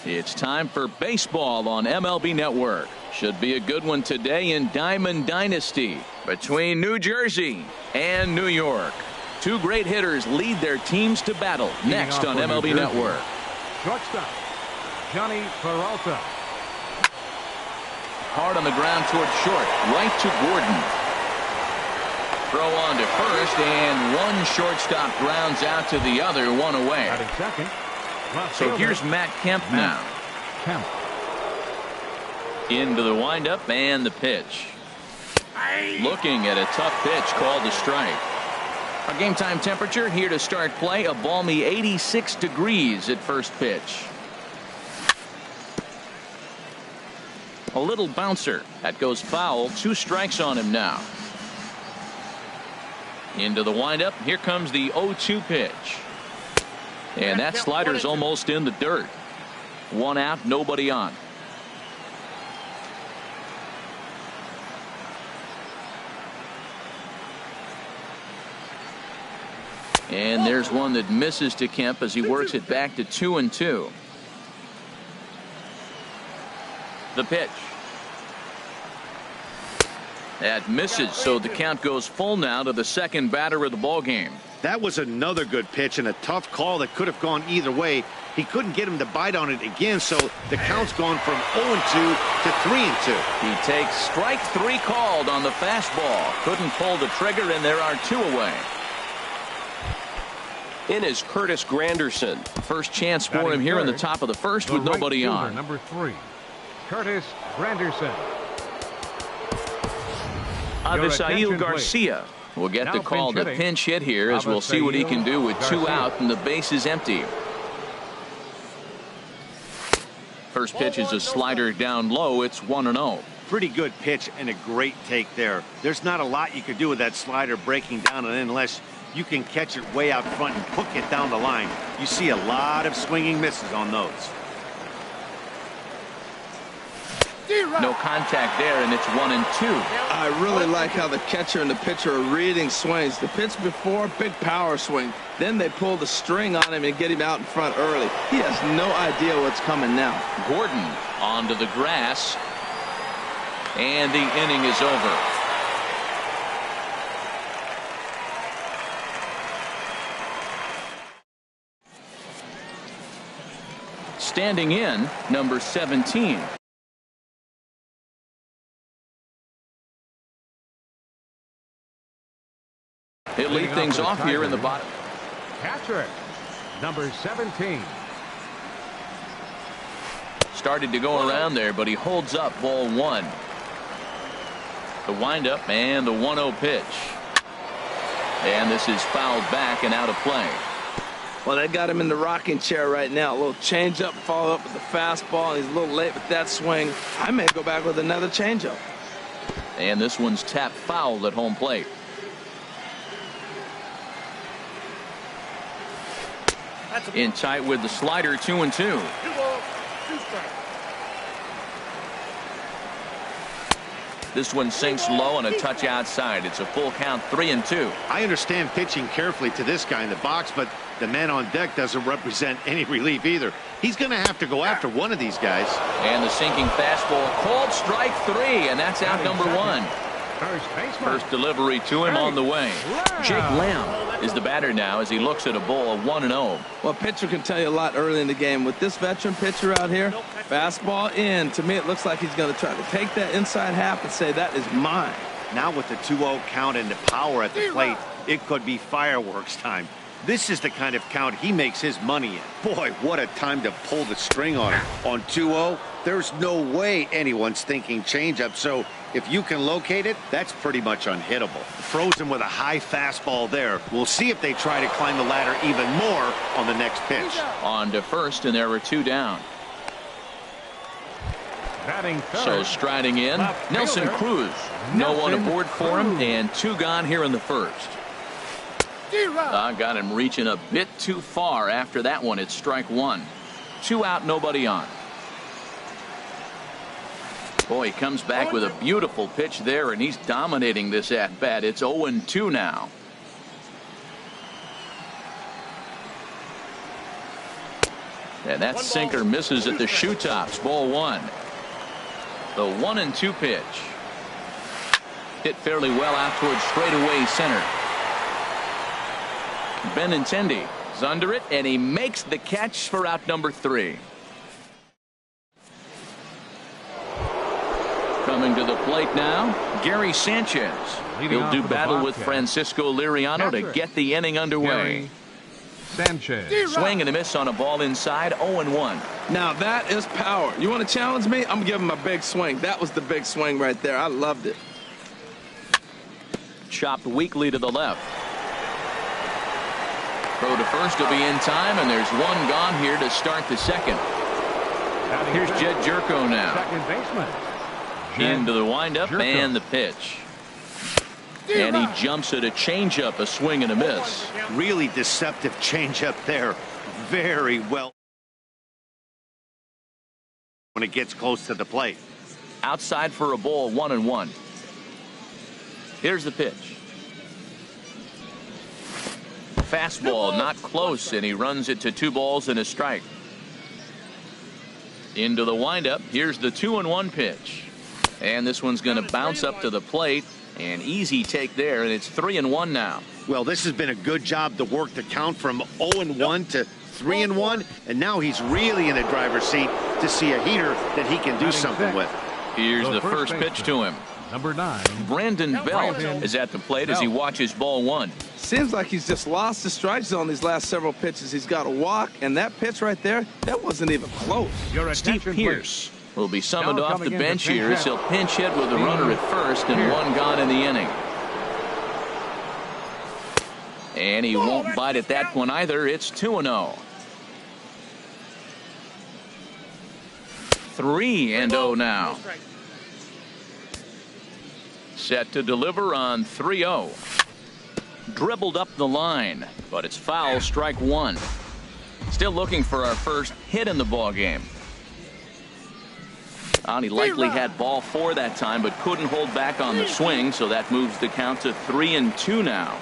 It's time for baseball on MLB Network. Should be a good one today in Diamond Dynasty between New Jersey and New York. Two great hitters lead their teams to battle next on MLB Network. Shortstop, Johnny Peralta. Hard on the ground towards short. Right to Gordon. Throw on to first, and one shortstop grounds out to the other, one away. Second. So here's Matt Kemp now. Kemp. Into the windup and the pitch. Looking at a tough pitch called a strike. Our game time temperature here to start play, a balmy 86 degrees at first pitch. A little bouncer. That goes foul. 2 strikes on him now. Into the windup. Here comes the 0-2 pitch. And that slider's almost in the dirt. 1 out, nobody on. And there's one that misses to Kemp as he works it back to 2-2. The pitch. That misses, so the count goes full now to the second batter of the ball game. That was another good pitch and a tough call that could have gone either way. He couldn't get him to bite on it again, so the count's gone from 0-2 to 3-2. He takes strike 3 called on the fastball. Couldn't pull the trigger, and there are 2 away. In is Curtis Granderson. First chance for him here in the top of the first with nobody on. Number 3, Curtis Granderson. Avisail Garcia will get the call to pinch hit here, as we'll see what he can do with 2 out and the base is empty. First pitch is a slider down low. It's 1-0. Pretty good pitch and a great take there. There's not a lot you could do with that slider breaking down and in unless you can catch it way out front and hook it down the line. You see a lot of swinging misses on those. No contact there, and it's 1-2. I really like how the catcher and the pitcher are reading swings. The pitch before, big power swing. Then they pull the string on him and get him out in front early. He has no idea what's coming now. Gordon onto the grass, and the inning is over. Standing in, number 17. He'll lead things off here in the bottom. Catcher, number 17. Started to go around there, but he holds up ball 1. The windup and the 1-0 pitch. And this is fouled back and out of play. Well, they got him in the rocking chair right now. A little changeup, follow up with the fastball. He's a little late with that swing. I may go back with another changeup. And this one's tapped foul at home plate. In tight with the slider, 2-2. This one sinks low and a touch outside. It's a full count, 3-2. I understand pitching carefully to this guy in the box, but the man on deck doesn't represent any relief either. He's going to have to go after one of these guys. And the sinking fastball called strike 3, and that's out number 1. First delivery to him on the way. Jake Lamb is the batter now as he looks at a ball of 1-0. Well, pitcher can tell you a lot early in the game. With this veteran pitcher out here, fastball in. To me, it looks like he's going to try to take that inside half and say, that is mine. Now with the 2-0 count and the power at the plate, it could be fireworks time. This is the kind of count he makes his money in. Boy, what a time to pull the string on him. On 2-0, there's no way anyone's thinking changeup, so if you can locate it, that's pretty much unhittable. Frozen with a high fastball there. We'll see if they try to climb the ladder even more on the next pitch. On to first, and there were 2 down. So striding in, Nelson Cruz. No one aboard for him, and 2 gone here in the first. Got him reaching a bit too far after that one. It's strike 1. 2 out, nobody on. Boy, he comes back with a beautiful pitch there, and he's dominating this at-bat. It's 0-2 now. And that sinker misses at the shoe tops. Ball one. The 1-2 pitch. Hit fairly well out towards straightaway center. Benintendi is under it, and he makes the catch for out number 3. Coming to the plate now, Gary Sanchez. He'll do battle with Francisco Liriano to get the inning underway. Sanchez. Swing and a miss on a ball inside. 0-1. Now that is power. You want to challenge me? I'm giving him a big swing. That was the big swing right there. I loved it. Chopped weakly to the left. Throw to first will be in time, and there's one gone here to start the second. Here's Jed Jerko now. Second baseman. Into the windup and the pitch. And he jumps at a changeup, a swing and a miss. Really deceptive changeup there. Very well when it gets close to the plate. Outside for a ball, 1-1. Here's the pitch. Fastball not close, and he runs it to 2 balls and a strike. Into the windup. Here's the 2-1 pitch. And this one's going to bounce up to the plate. An easy take there, and it's 3-1 now. Well, this has been a good job to work the count from 0-1 to 3-1, and now he's really in the driver's seat to see a heater that he can do something with. Here's the first pitch to him. Number 9. Brandon Belt is at the plate as he watches ball one. Seems like he's just lost the strike zone these last several pitches. He's got a walk, and that pitch right there, that wasn't even close. Steve Pearce will be summoned off the bench here as he'll pinch hit with a runner at first and one gone in the inning. And he won't bite at that one either. It's 2-0. 3-0 now. Set to deliver on 3-0. Dribbled up the line, but it's foul, strike one. Still looking for our first hit in the ball game. He likely had ball 4 that time, but couldn't hold back on the swing, so that moves the count to 3-2 now.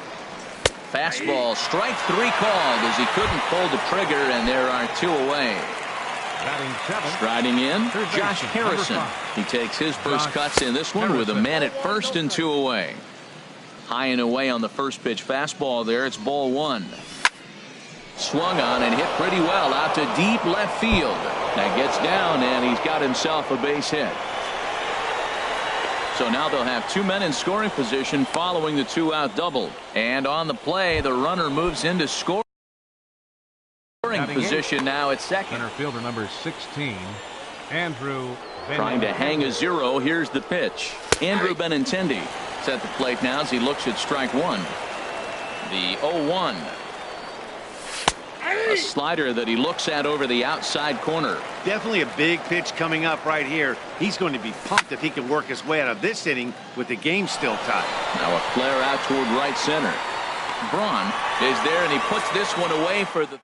Fastball, strike 3 called as he couldn't pull the trigger, and there are 2 away. Striding in, Josh Harrison. He takes his first cuts in this one with a man at first and 2 away. High and away on the first pitch fastball there. It's ball 1. Swung on and hit pretty well out to deep left field. That gets down, and he's got himself a base hit. So now they'll have 2 men in scoring position following the 2-out double. And on the play, the runner moves into scoring position now at second. Center fielder number 16, Andrew Benintendi. Trying to hang a 0. Here's the pitch. Andrew Benintendi is at the plate now as he looks at strike 1. The 0-1. A slider that he looks at over the outside corner. Definitely a big pitch coming up right here. He's going to be pumped if he can work his way out of this inning with the game still tied. Now a flare out toward right center. Braun is there, and he puts this one away for the...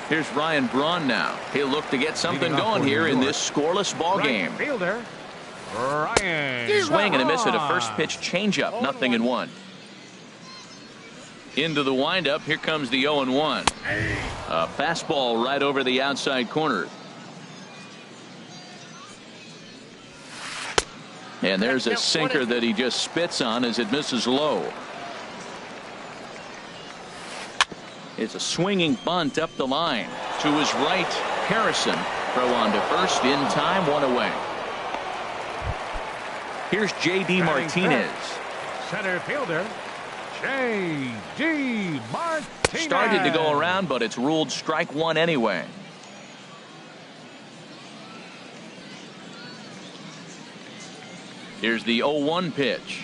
Here's Ryan Braun now. He'll look to get something going here in this scoreless ball game. Fielder Ryan. Swing and a miss at a first pitch changeup. 0-1. Into the windup. Here comes the 0-1. A fastball right over the outside corner. And there's a sinker that he just spits on as it misses low. It's a swinging bunt up the line. To his right, Harrison. Throw on to first in time, 1 away. Here's J.D. Martinez. Center fielder J.D. Martinez. Started to go around, but it's ruled strike 1 anyway. Here's the 0-1 pitch.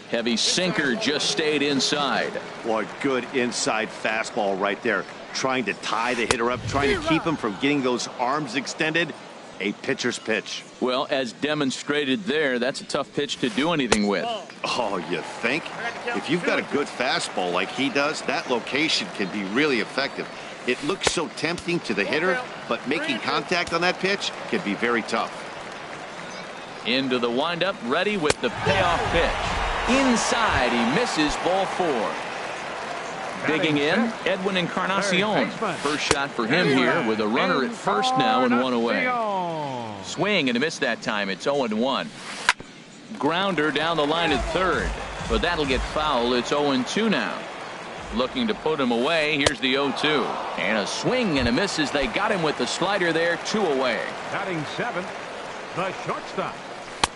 Heavy sinker just stayed inside. Boy, good inside fastball right there. Trying to tie the hitter up, trying to keep him from getting those arms extended. A pitcher's pitch. Well, as demonstrated there, that's a tough pitch to do anything with. Oh, you think? If you've got a good fastball like he does, that location can be really effective. It looks so tempting to the hitter, but making contact on that pitch can be very tough. Into the windup, ready with the payoff pitch. Inside, he misses, ball 4. Digging in, Edwin Encarnacion. First shot for him here with a runner at first now and 1 away. Swing and a miss that time. It's 0-1. Grounder down the line at third, but that'll get foul. It's 0-2 now. Looking to put him away. Here's the 0-2. And a swing and a miss as they got him with the slider there. 2 away. Batting 7th, the shortstop.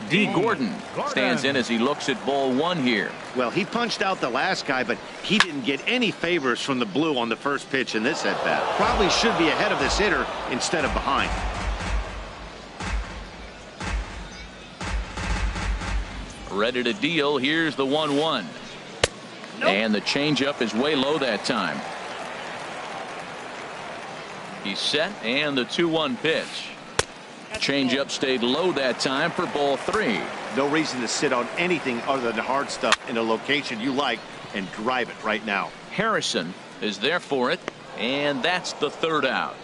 D. Gordon stands in as he looks at ball 1 here. Well, he punched out the last guy, but he didn't get any favors from the blue on the first pitch in this at-bat. Probably should be ahead of this hitter instead of behind. Ready to deal. Here's the 1-1. Nope. And the changeup is way low that time. He's set, and the 2-1 pitch. Changeup stayed low that time for ball 3. No reason to sit on anything other than hard stuff in a location you like and drive it right now. Harrison is there for it, and that's the 3rd out.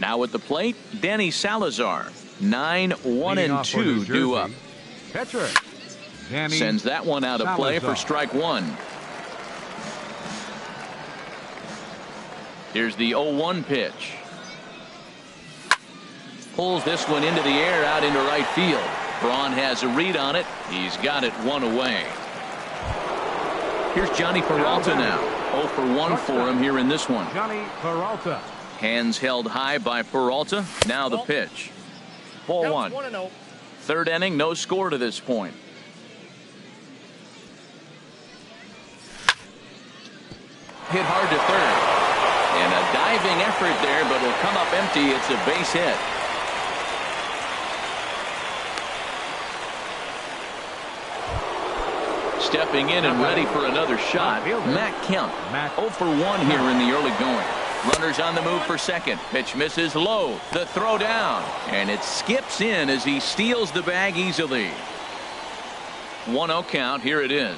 Now at the plate, Danny Salazar. 9-1-2 due up. Pitcher Danny sends that one out of play for strike 1. Here's the 0-1 pitch. Pulls this one into the air out into right field. Braun has a read on it. He's got it 1 away. Here's Johnny Peralta now. 0 for 1 for him here in this one. Johnny Peralta. Hands held high by Peralta. Now the pitch. Ball 1. 3rd inning, no score to this point. Hit hard to third. And a diving effort there, but it'll come up empty. It's a base hit. Stepping in and ready for another shot. Matt Kemp. 0 for 1 here in the early going. Runners on the move for second. Pitch misses low. The throw down. And it skips in as he steals the bag easily. 1-0 count. Here it is.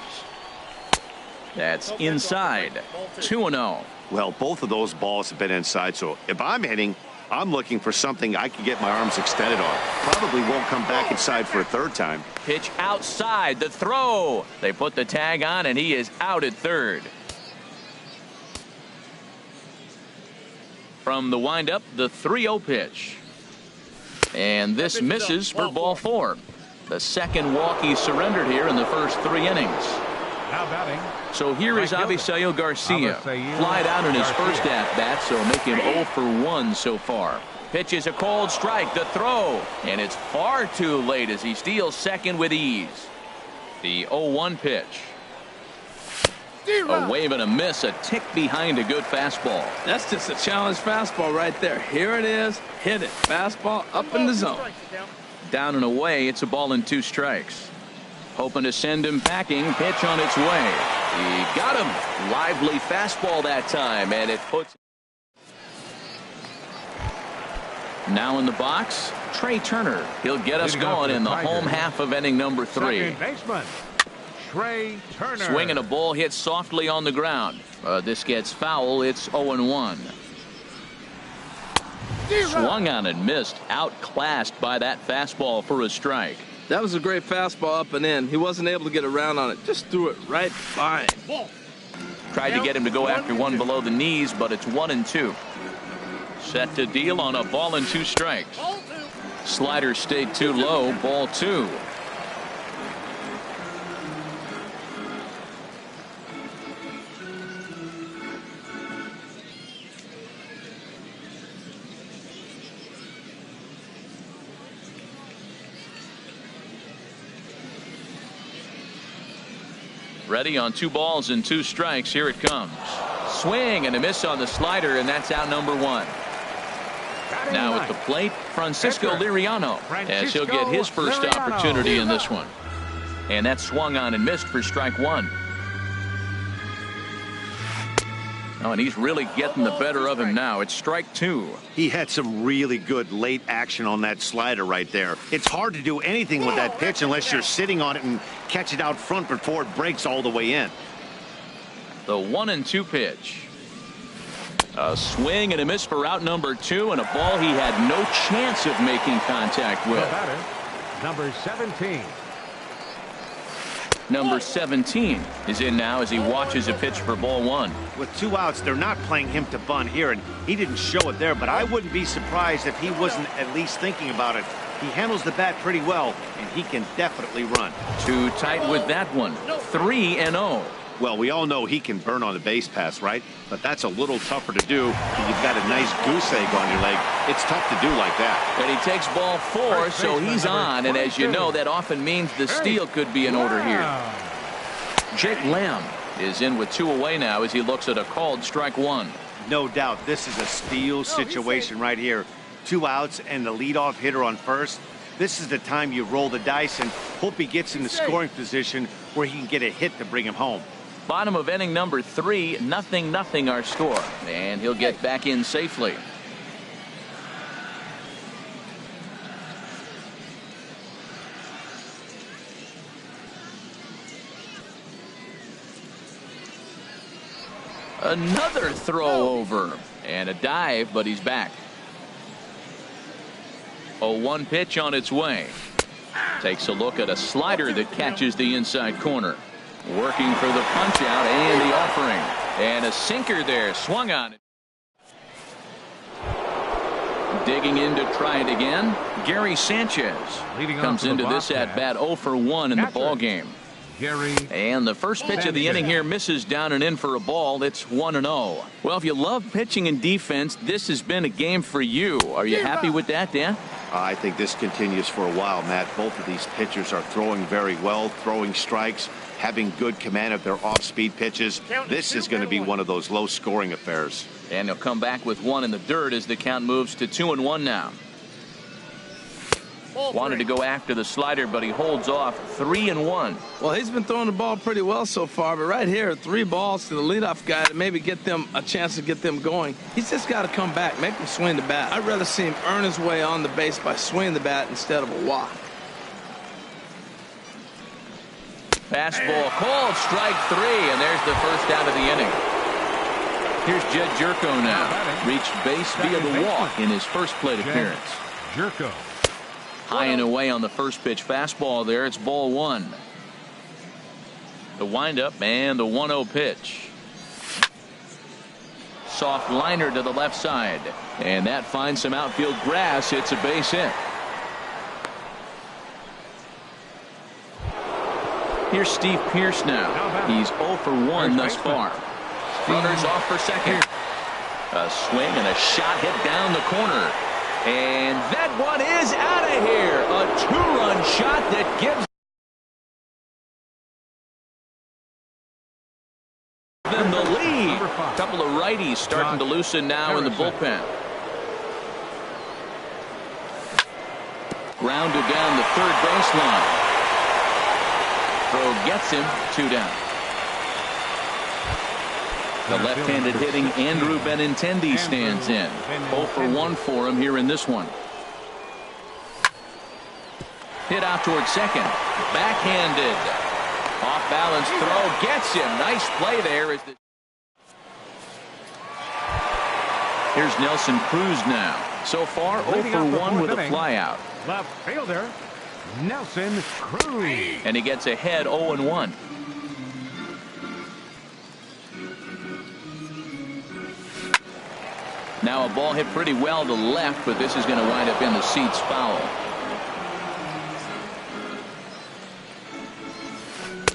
That's inside. 2-0. Well, both of those balls have been inside, so if I'm hitting, I'm looking for something I can get my arms extended on. Probably won't come back inside for a 3rd time. Pitch outside. The throw. They put the tag on, and he is out at 3rd. From the windup, the 3-0 pitch. And this misses for ball 4. The 2nd walk he surrendered here in the first 3 innings. Now batting. So here is Avisail Garcia. Flied out in his first at-bat, so make him 0 for 1 so far. Pitch is a cold strike. The throw. And it's far too late as he steals second with ease. The 0-1 pitch. A wave and a miss, a tick behind a good fastball. That's just a challenge fastball right there. Here it is. Hit it. Fastball up in the zone. Down and away. It's a ball and 2 strikes. Hoping to send him packing. Pitch on its way. He got him. Lively fastball that time, and it puts. Now in the box, Trey Turner. He'll get us going in the home half of inning number 3. Second baseman Trey Turner. Swing and a ball hit softly on the ground. This gets foul. It's 0-1. Swung on and missed. Outclassed by that fastball for a strike. That was a great fastball up and in. He wasn't able to get around on it. Just threw it right by him. Tried to get him to go after one below the knees, but it's 1-2. Set to deal on a ball and 2 strikes. Slider stayed too low. Ball 2. Ready on 2 balls and 2 strikes. Here it comes. Swing and a miss on the slider, and that's out number 1. Now at the plate, Francisco Liriano, as he'll get his first opportunity in this one. And that swung on and missed for strike 1. Oh, and he's really getting the better of him now. It's strike 2. He had some really good late action on that slider right there. It's hard to do anything with that pitch unless you're sitting on it and catch it out front before it breaks all the way in. The 1-2 pitch. A swing and a miss for out number 2, and a ball he had no chance of making contact with. Number 17. Number 17 is in now as he watches a pitch for ball 1. With 2 outs, they're not playing him to bunt here, and he didn't show it there, but I wouldn't be surprised if he wasn't at least thinking about it. He handles the bat pretty well, and he can definitely run. Too tight with that one. 3-0. Well, we all know he can burn on the base pass, right? But that's a little tougher to do when you've got a nice goose egg on your leg. It's tough to do like that. And he takes ball 4, so he's on. And as you know, that often means the steal could be in order here. Jake Lamb is in with 2 away now as he looks at a called strike 1. No doubt this is a steal situation right here. 2 outs and the leadoff hitter on first. This is the time you roll the dice and hope he gets in the scoring position where he can get a hit to bring him home. Bottom of inning number 3, 0-0 our score, and he'll get back in safely. Another throw over and a dive, but he's back. 0-1 pitch on its way. Takes a look at a slider that catches the inside corner. Working for the punch out and the offering. And a sinker there. Swung on it. Digging in to try it again. Gary Sanchez comes into this at bat 0 for 1 in the ball game. And the first pitch of the inning here misses down and in for a ball. It's 1-0. Well, if you love pitching and defense, this has been a game for you. Are you happy with that, Dan? I think this continues for a while, Matt. Both of these pitchers are throwing very well, throwing strikes, having good command of their off-speed pitches. This is going to be one of those low-scoring affairs. And he'll come back with 1 in the dirt as the count moves to 2-1 now. Wanted to go after the slider, but he holds off. 3-1. Well, he's been throwing the ball pretty well so far, but right here, 3 balls to the leadoff guy to maybe get them a chance to get them going. He's just got to come back, make him swing the bat. I'd rather see him earn his way on the base by swinging the bat instead of a walk. Fastball called, strike 3, and there's the first out of the inning. Here's Jed Jerko now. Reached base via the walk in his first plate appearance. Jerko. High and away on the first pitch fastball there. It's ball 1. The windup and the 1-0 pitch. Soft liner to the left side. And that finds some outfield grass. It's a base hit. Here's Steve Pearce now. He's 0 for 1 thus far. Runners off for second. A swing and a shot hit down the corner. And that one is out of here. A 2-run shot that gives them the lead. A couple of righties starting to loosen now in the bullpen. Grounded down the third baseline. Throw gets him. 2 down. The left-handed hitting Andrew Benintendi stands in. 0 for 1 for him here in this one. Hit out towards second. Backhanded. Off balance throw gets him. Nice play there. Here's Nelson Cruz now. So far 0 for 1 with a flyout. Left fielder Nelson Cruz. And he gets ahead 0-1. Now a ball hit pretty well to left, but this is going to wind up in the seats foul.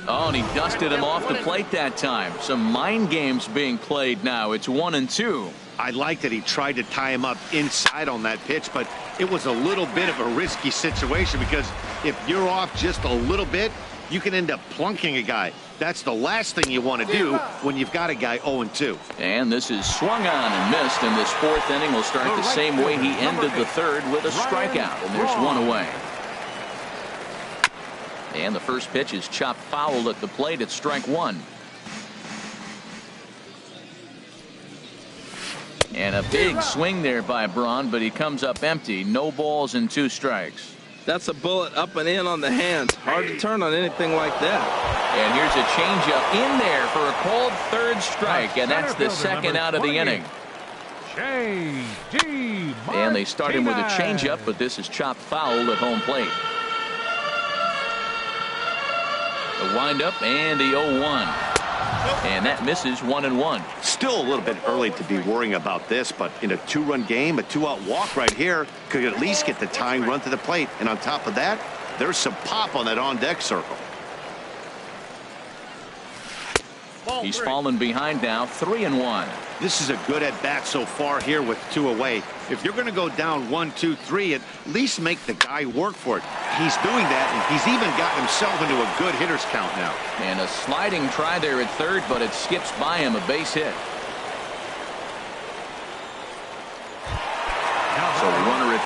Oh, and he dusted him off the plate that time. Some mind games being played now. It's 1-2. I like that he tried to tie him up inside on that pitch, but it was a little bit of a risky situation because if you're off just a little bit, you can end up plunking a guy. That's the last thing you want to do when you've got a guy 0-2. And this is swung on and missed, and this fourth inning will start the same way he ended the third with a strikeout, and there's 1 away. And the first pitch is chopped foul at the plate at strike 1. And a big swing there by Braun, but he comes up empty. No balls and 2 strikes. That's a bullet up and in on the hands. Hard to turn on anything like that. And here's a changeup in there for a called 3rd strike, and that's the 2nd out of the inning. And they start him with a changeup, but this is chopped foul at home plate. The windup and the 0-1. And that misses 1-1. Still a little bit early to be worrying about this, but in a 2-run game, a 2-out walk right here could at least get the tying run to the plate. And on top of that, there's some pop on that on-deck circle. He's fallen behind now, 3-1. This is a good at-bat so far here with 2 away. If you're going to go down 1, 2, 3, at least make the guy work for it. He's doing that, and he's even gotten himself into a good hitter's count now. And a sliding try there at 3rd, but it skips by him, a base hit. So the runner at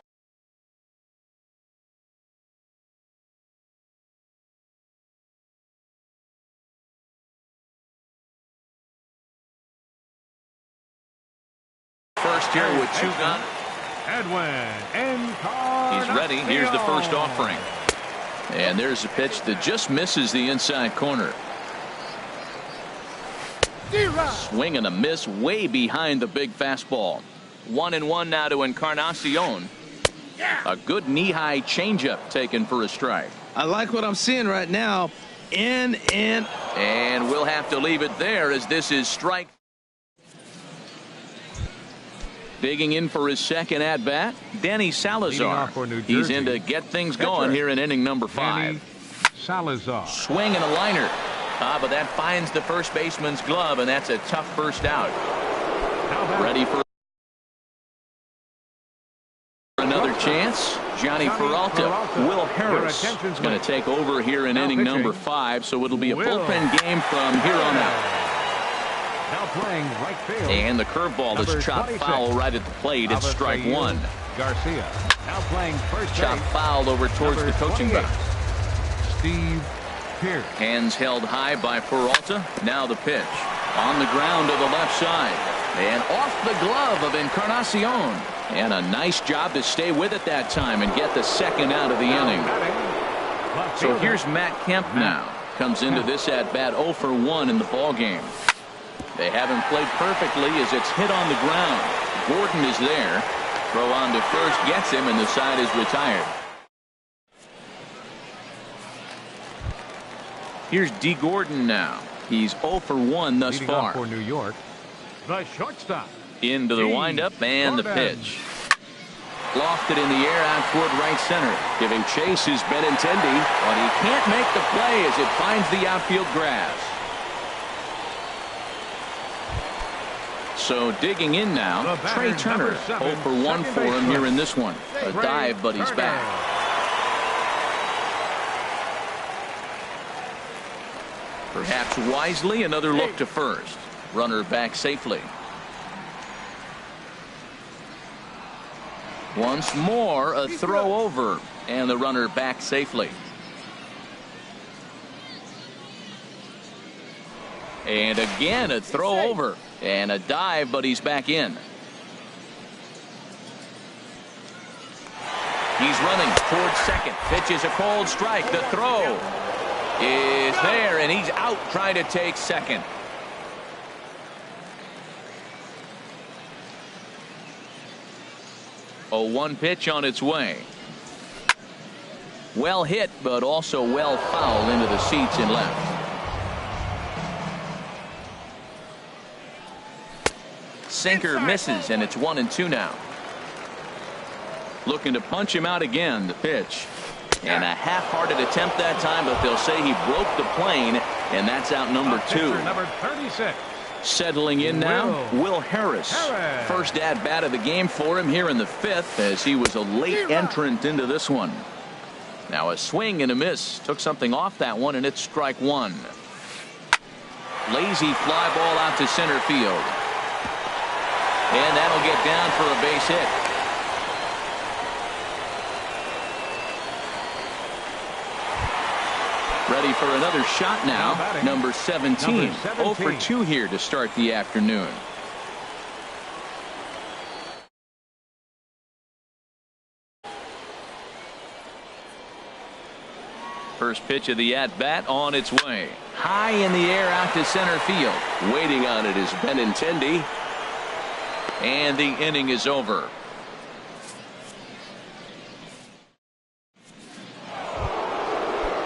first here with 2 gone. He's ready. Here's the first offering. And there's a pitch that just misses the inside corner. Swing and a miss way behind the big fastball. 1-1 now to Encarnacion. A good knee-high changeup taken for a strike. I like what I'm seeing right now. And we'll have to leave it there as this is strike. Digging in for his 2nd at-bat, Danny Salazar. He's in to get things going here in inning number 5. Salazar. Swing and a liner. But that finds the first baseman's glove, and that's a tough first out. Ready for another chance. Johnny Peralta. Will Harris is going to take over here in inning number 5, so it'll be a bullpen game from here on out. Now playing right field. And the curveball is chopped foul right at the plate. It's strike 1. Garcia. Now playing first. Chopped foul over towards the coaching box. Steve Pierce. Hands held high by Peralta. Now the pitch. On the ground to the left side. And off the glove of Encarnacion. And a nice job to stay with it that time and get the 2nd out of the inning. So here's Matt Kemp now. Comes into this at bat 0 for 1 in the ball game. They haven't played perfectly as it's hit on the ground. Gordon is there. Throw on to first gets him, and the side is retired. Here's D. Gordon now. He's 0 for 1 thus far. For New York, the shortstop. Into the windup and the pitch. Lofted in the air out toward right center. Giving chase is Benintendi, but he can't make the play as it finds the outfield grass. So digging in now, Trey Turner. 0 for 1 for him here in this one. A dive, but he's back. Perhaps wisely, another look to first. Runner back safely. Once more, a throw over, and the runner back safely. And again, a throw over. And a dive, but he's back in. He's running towards second. Pitch is a cold strike. The throw is there, and he's out trying to take second. A 1 pitch on its way. Well hit, but also well fouled into the seats in left. Sinker misses, and it's 1-2 now. Looking to punch him out again. The pitch. And a half-hearted attempt that time, but they'll say he broke the plane, and that's out number 2. Number 36. Settling in now, Will Harris. First at-bat of the game for him here in the 5th, as he was a late entrant into this one. Now a swing and a miss. Took something off that one, and it's strike 1. Lazy fly ball out to center field. And that'll get down for a base hit. Ready for another shot now. Number 17. 0 for 2 here to start the afternoon. First pitch of the at-bat on its way. High in the air out to center field. Waiting on it is Benintendi. And the inning is over.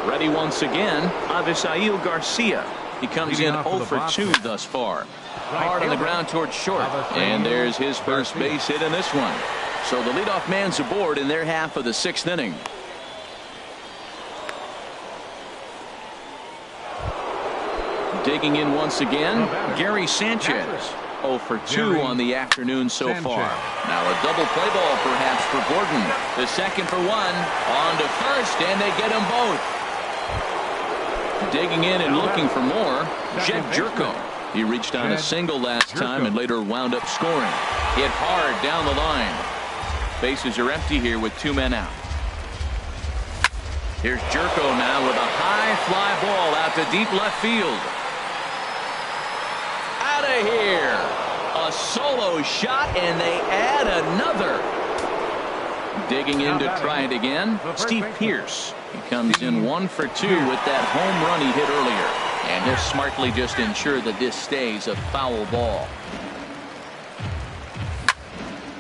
Ready once again, Avisail Garcia. He comes in 0 for 2 thus far. Hard on the ground towards short. And there's his first base hit in this one. So the leadoff man's aboard in their half of the 6th inning. Digging in once again, Gary Sanchez. 0 for 2 on the afternoon so far. Now a double play ball perhaps for Gordon. The second for 1. On to first, and they get them both. Digging in and looking for more, Jed Jerko. He reached on a single last time and later wound up scoring. Hit hard down the line. Bases are empty here with 2 men out. Here's Jerko now with a high fly ball out to deep left field. Out of here. A solo shot, and they add another. Digging in to try it again, Steve Pearce. He comes in 1 for 2 with that home run he hit earlier. And he'll smartly just ensure that this stays a foul ball.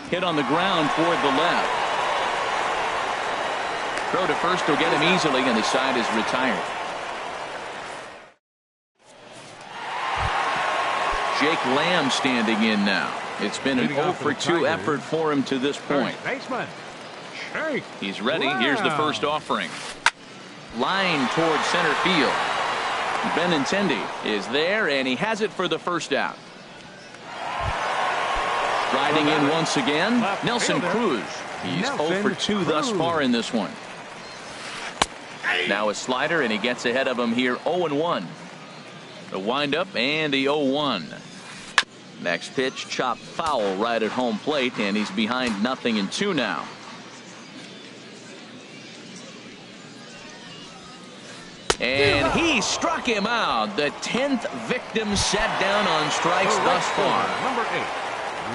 Hit on the ground toward the left. Throw to first will get him easily, and the side is retired. Jake Lamb standing in now. It's been an 0 for 2 effort for him to this point. He's ready. Here's the first offering. Line towards center field. Benintendi is there, and he has it for the first out. Riding in once again, Nelson Cruz. He's 0 for 2 thus far in this one. Now a slider, and he gets ahead of him here 0-1. The windup and the 0-1. Next pitch, chopped foul right at home plate, and he's behind 0-2 now. And he struck him out. The 10th victim set down on strikes thus far. Number 8,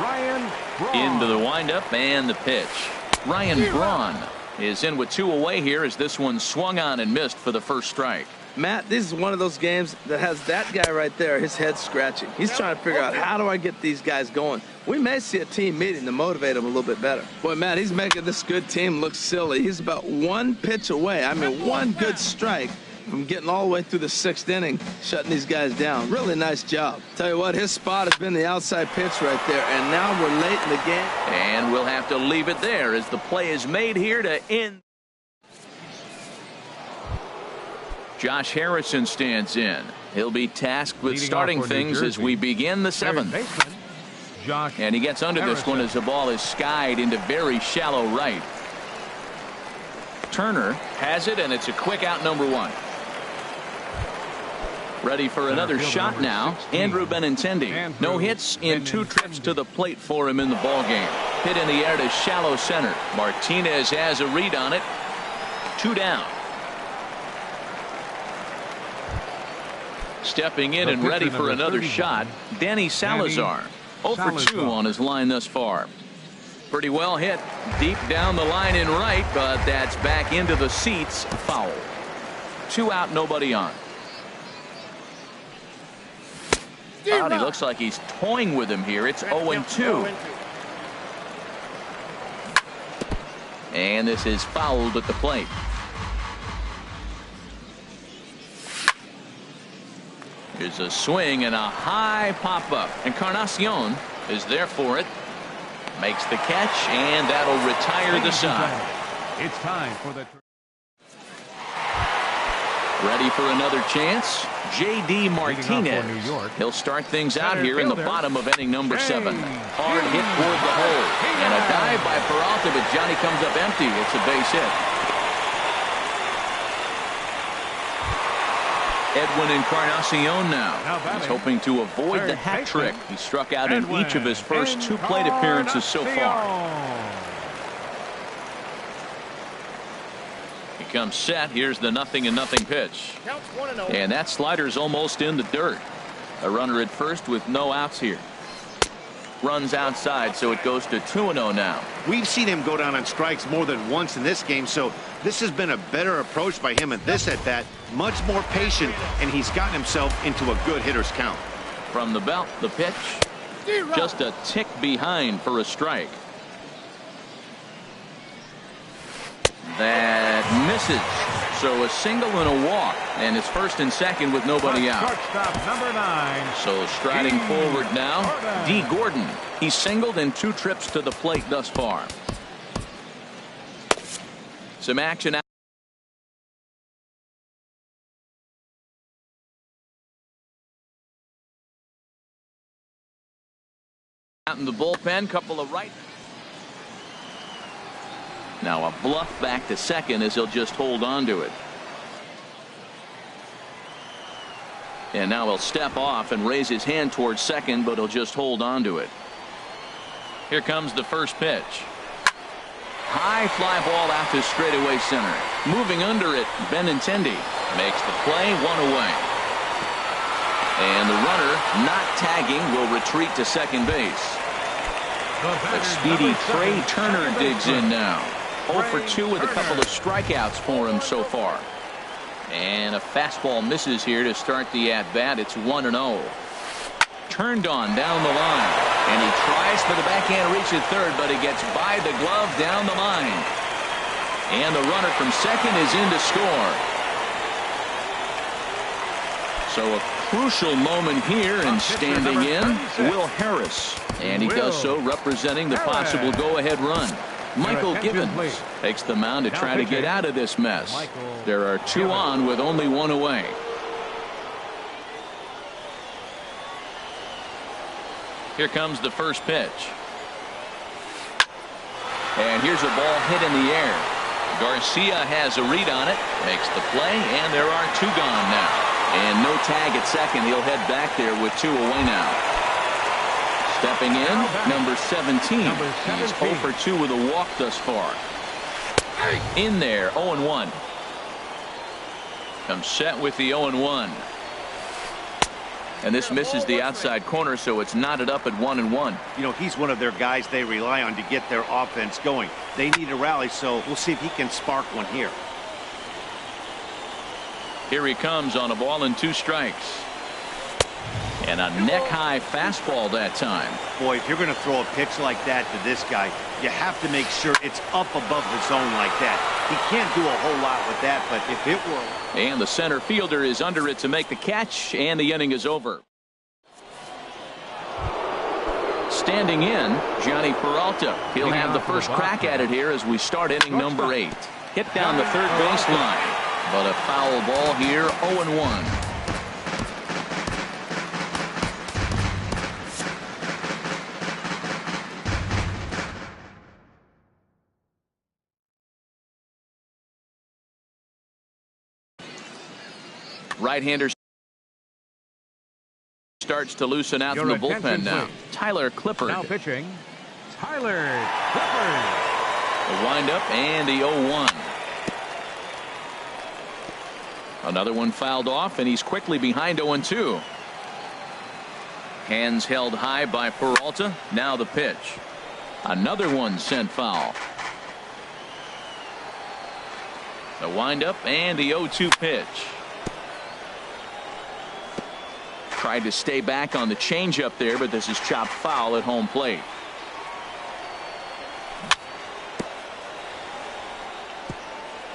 Ryan Braun. Into the windup and the pitch. Ryan Braun is in with 2 away here as this one swung on and missed for the first strike. Matt, this is one of those games that has that guy right there, his head scratching. He's trying to figure out, how do I get these guys going? We may see a team meeting to motivate him a little bit better. Boy, Matt, he's making this good team look silly. He's about 1 pitch away. I mean, 1 good strike from getting all the way through the 6th inning, shutting these guys down. Really nice job. Tell you what, his spot has been the outside pitch right there, and now we're late in the game. And we'll have to leave it there as the play is made here to end. Josh Harrison stands in. He'll be tasked with starting things as we begin the 7th. And he gets under this one as the ball is skied into very shallow right. Turner has it, and it's a quick out, number 1. Ready for another shot now, Andrew Benintendi. No hits in 2 trips to the plate for him in the ballgame. Hit in the air to shallow center. Martinez has a read on it. 2 down. Stepping in and ready for another shot, Danny Salazar. 0 for 2 on his line thus far. Pretty well hit deep down the line in right, but that's back into the seats. Foul. 2 out, nobody on. Wow, he looks like he's toying with him here. It's 0-2. And this is fouled at the plate. Here's a swing and a high pop-up. Encarnacion is there for it. Makes the catch, and that'll retire the side. It's time for the... Ready for another chance? J.D. Martinez. He'll start things out here in the bottom of inning number 7. Hard hit toward the hole. And a dive by Peralta, but Johnny comes up empty. It's a base hit. Edwin Encarnacion now. He's hoping to avoid the hat trick. He struck out in each of his first 2 plate appearances so far. He comes set. Here's the 0-0 pitch. And that slider's almost in the dirt. A runner at first with no outs here. Runs outside, so it goes to 2-0 now. We've seen him go down on strikes more than once in this game, so this has been a better approach by him at this at-bat. Much more patient, and he's gotten himself into a good hitter's count. From the belt, the pitch. Just a tick behind for a strike. That misses. So a single and a walk, and it's first and second with nobody out. Shortstop number 9. So striding forward now, D. Gordon. He's singled in 2 trips to the plate thus far. Some action out in the bullpen. Couple of right. Now a bluff back to second as he'll just hold on to it. And now he'll step off and raise his hand towards second, but he'll just hold on to it. Here comes the first pitch. High fly ball out to straightaway center. Moving under it, Benintendi makes the play, 1 away. And the runner, not tagging, will retreat to second base. But speedy Trey Turner digs in now. 0 for 2 with a couple of strikeouts for him so far. And a fastball misses here to start the at-bat. It's 1-0. Turned on down the line. And he tries for the backhand reach at third, but he gets by the glove down the line. And the runner from second is in to score. So a crucial moment here, and standing in, Will Harris. And he does so representing the possible go-ahead run. Michael Gibbons takes the mound to try to get out of this mess. There are 2 on with only 1 away. Here comes the first pitch. And here's a ball hit in the air. Garcia has a read on it, makes the play, and there are 2 gone now. And no tag at second. He'll head back there with 2 away now. Stepping in, number 17. He's 0 for 2 with a walk thus far. In there, 0-1. Comes set with the 0-1. And this misses the outside corner, so it's knotted up at 1-1. You know, he's one of their guys they rely on to get their offense going. They need a rally, so we'll see if he can spark one here. Here he comes on a ball and 2 strikes. And a neck-high fastball that time. Boy, if you're going to throw a pitch like that to this guy, you have to make sure it's up above the zone like that. He can't do a whole lot with that, but if it were... And the center fielder is under it to make the catch, and the inning is over. Standing in, Johnny Peralta. He'll have the first crack at it here as we start inning number 8. Hit down the third base line, but a foul ball here, 0-1. Right-hander starts to loosen out in the bullpen now. Tyler Clippard. Now pitching, Tyler Clippard. The windup and the 0-1. Another one fouled off, and he's quickly behind 0-2. Hands held high by Peralta. Now the pitch. Another one sent foul. The windup and the 0-2 pitch. Tried to stay back on the changeup there, but this is chopped foul at home plate.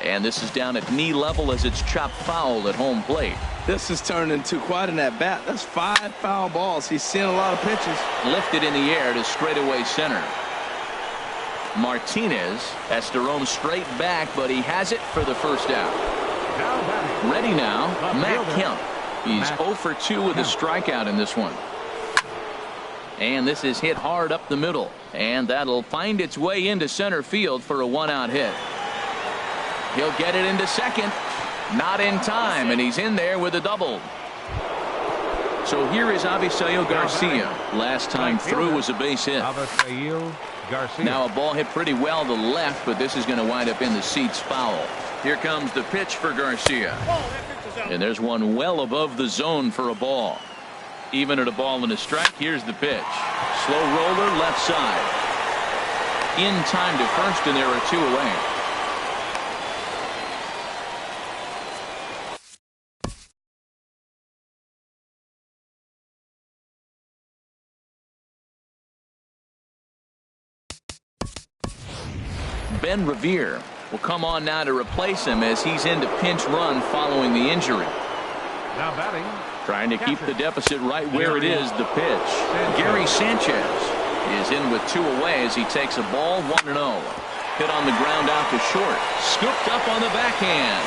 And this is down at knee level as it's chopped foul at home plate. This has turned into quite an at-bat. That's 5 foul balls. He's seeing a lot of pitches. Lifted in the air to straightaway center. Martinez has to roam straight back, but he has it for the first out. Ready now, Matt Kemp. He's 0 for 2 with a strikeout in this one. And this is hit hard up the middle. And that'll find its way into center field for a 1-out hit. He'll get it into second. Not in time, and he's in there with a double. So here is Avisail Garcia. Last time through was a base hit. Now a ball hit pretty well to the left, but this is going to wind up in the seats foul. Here comes the pitch for Garcia. And there's one well above the zone for a ball. Even at a ball and a strike, here's the pitch. Slow roller left side. In time to first, and there are 2 away. Ben Revere will come on now to replace him as he's into pinch run following the injury. Now batting. Trying to keep the deficit right where it is, the pitch. Gary Sanchez is in with 2 away as he takes a ball 1-0. Hit on the ground out to short. Scooped up on the backhand.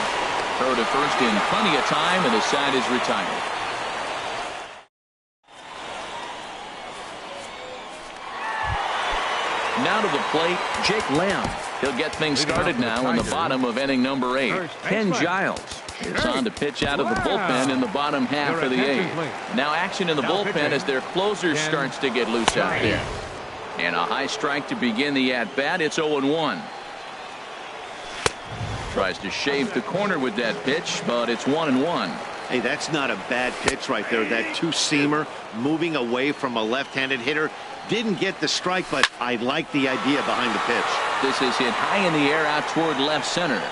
Throw to first in plenty of time, and the side is retired. Now to the plate, Jake Lamb. He'll get things started now in the bottom of inning number 8. Ken Giles is on to pitch out of the bullpen in the bottom half of the 8th. Now action in the bullpen as their closer starts to get loose out there. And a high strike to begin the at-bat. It's 0-1. Tries to shave the corner with that pitch, but it's 1-1. Hey, that's not a bad pitch right there. That two-seamer moving away from a left-handed hitter. Didn't get the strike, but I like the idea behind the pitch. This is hit high in the air out toward left center.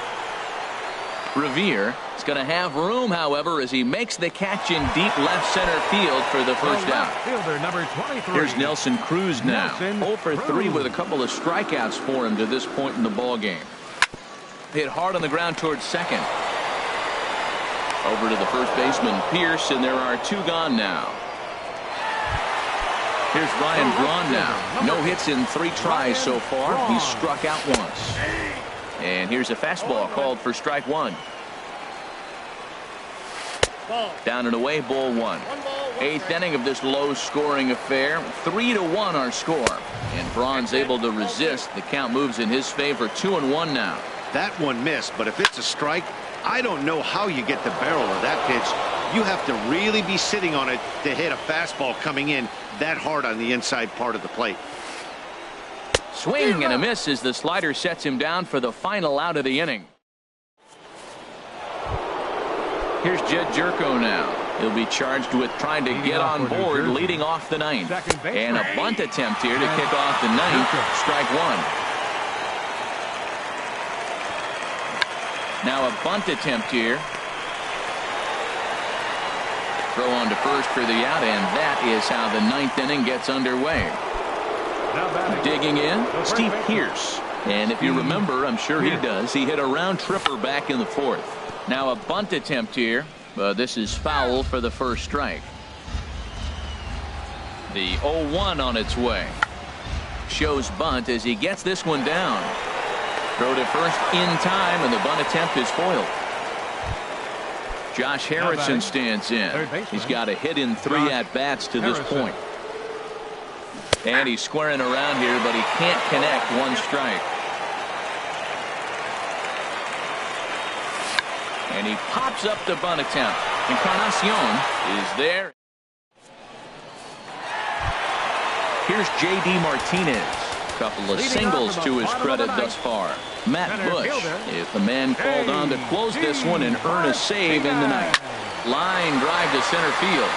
Revere is going to have room, however, as he makes the catch in deep left center field for the first out. Fielder number 23. Here's Nelson Cruz now. 0 for 3 with a couple of strikeouts for him to this point in the ball game. Hit hard on the ground towards second. Over to the first baseman, Pierce, and there are 2 gone now. Here's Ryan Braun now. No hits in 3 tries so far. He's struck out once. And here's a fastball called for strike 1. Down and away, ball 1. 8th inning of this low-scoring affair. 3-1 our score. And Braun's able to resist. The count moves in his favor. 2-1 now. That one missed, but if it's a strike, I don't know how you get the barrel of that pitch. You have to really be sitting on it to hit a fastball coming in that hard on the inside part of the plate. Swing and a miss as the slider sets him down for the final out of the inning. Here's Jed Jerko now. He'll be charged with trying to get on board leading off the 9th. And a bunt attempt here to kick off the 9th. Strike 1. Now a bunt attempt here. Throw on to first for the out, and that is how the 9th inning gets underway. Digging in, Steve Pierce. And if you remember, I'm sure he does, he hit a round tripper back in the 4th. Now a bunt attempt here. This is foul for the first strike. The 0-1 on its way. Shows bunt as he gets this one down. Throw to first in time, and the bunt attempt is foiled. Josh Harrison stands in. He's got a hit in 3 at-bats to this point. And he's squaring around here, but he can't connect. 1 strike. And he pops up the bunt attempt. Encarnacion is there. Here's J.D. Martinez. Couple of singles to his credit thus far. Matt Bush is the man called on to close this one and earn a save in the 9th. Line drive to center field.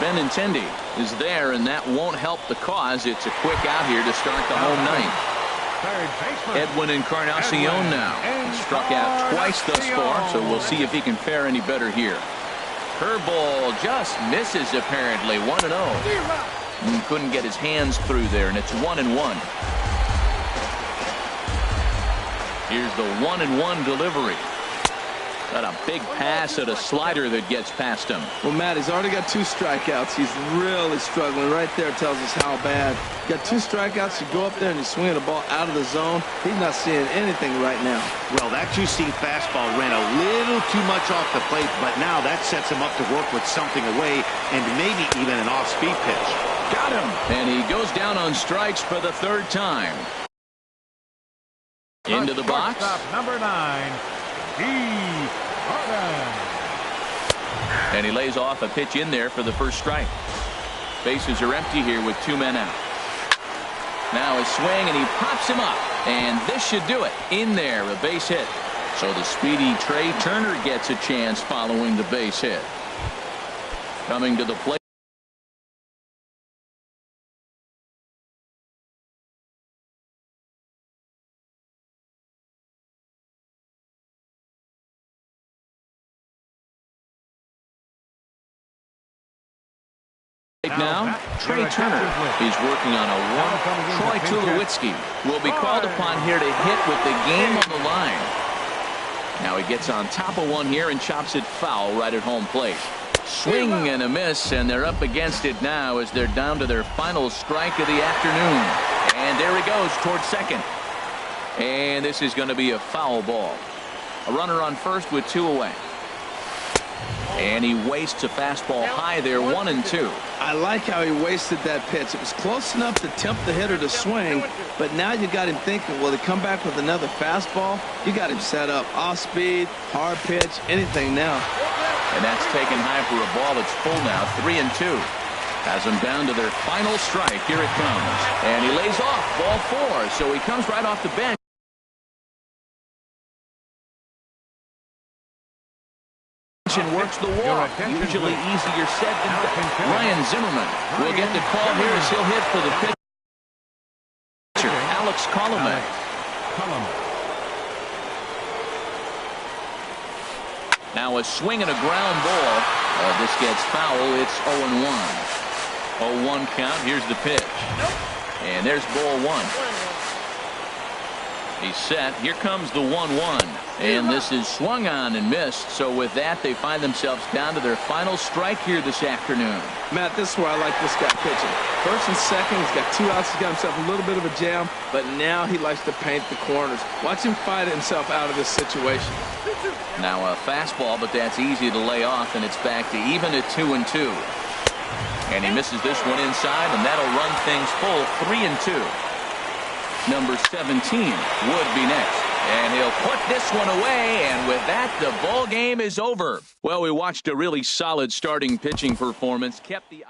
Benintendi is there, and that won't help the cause. It's a quick out here to start the home 9th. Edwin Encarnacion now. He's struck out twice thus far, so we'll see if he can fare any better here. Curveball just misses apparently. 1-0. And couldn't get his hands through there, and it's 1-1. Here's the 1-1 delivery. Got a big pass at a slider that gets past him. Well, Matt, he's already got 2 strikeouts. He's really struggling. Right there tells us how bad. Got 2 strikeouts. You go up there and you swing the ball out of the zone. He's not seeing anything right now. Well, that 2-seam fastball ran a little too much off the plate, but now that sets him up to work with something away and maybe even an off-speed pitch. Got him. And he goes down on strikes for the 3rd time. Into the box. Number 9. And he lays off a pitch in there for the first strike. Bases are empty here with 2 men out. Now a swing, and he pops him up. And this should do it. In there, a base hit. So the speedy Trey Turner gets a chance following the base hit. Coming to the plate. Now, Trey Turner. He's working on a one. Troy Tulowitzki will be called upon here to hit with the game on the line. Now he gets on top of one here and chops it foul right at home plate. Swing and a miss, and they're up against it now as they're down to their final strike of the afternoon. And there he goes towards second. And this is going to be a foul ball. A runner on first with 2 away. And he wastes a fastball high there, 1-2. I like how he wasted that pitch. It was close enough to tempt the hitter to swing, but now you got him thinking, will he come back with another fastball? You got him set up. Off speed, hard pitch, anything now. And that's taken high for a ball. It's full now, 3-2. Has them down to their final strike. Here it comes. And he lays off, ball 4. So he comes right off the bench. And works the walk. Usually easier said than done. Ryan Zimmerman will get the call here as he'll hit for the pitcher, Alex Colomé. Now a swing and a ground ball. This gets foul. It's 0-1. 0-1 count. Here's the pitch. And there's ball 1. He's set. Here comes the 1-1. And this is swung on and missed. So with that, they find themselves down to their final strike here this afternoon. Matt, this is where I like this guy pitching. First and second, he's got 2 outs. He's got himself a little bit of a jam, but now he likes to paint the corners. Watch him fight himself out of this situation. Now a fastball, but that's easy to lay off, and it's back to even at 2-2. And he misses this one inside, and that'll run things full, 3-2. Number 17 would be next. And he'll put this one away, and with that, the ball game is over. Well, we watched a really solid starting pitching performance. Kept the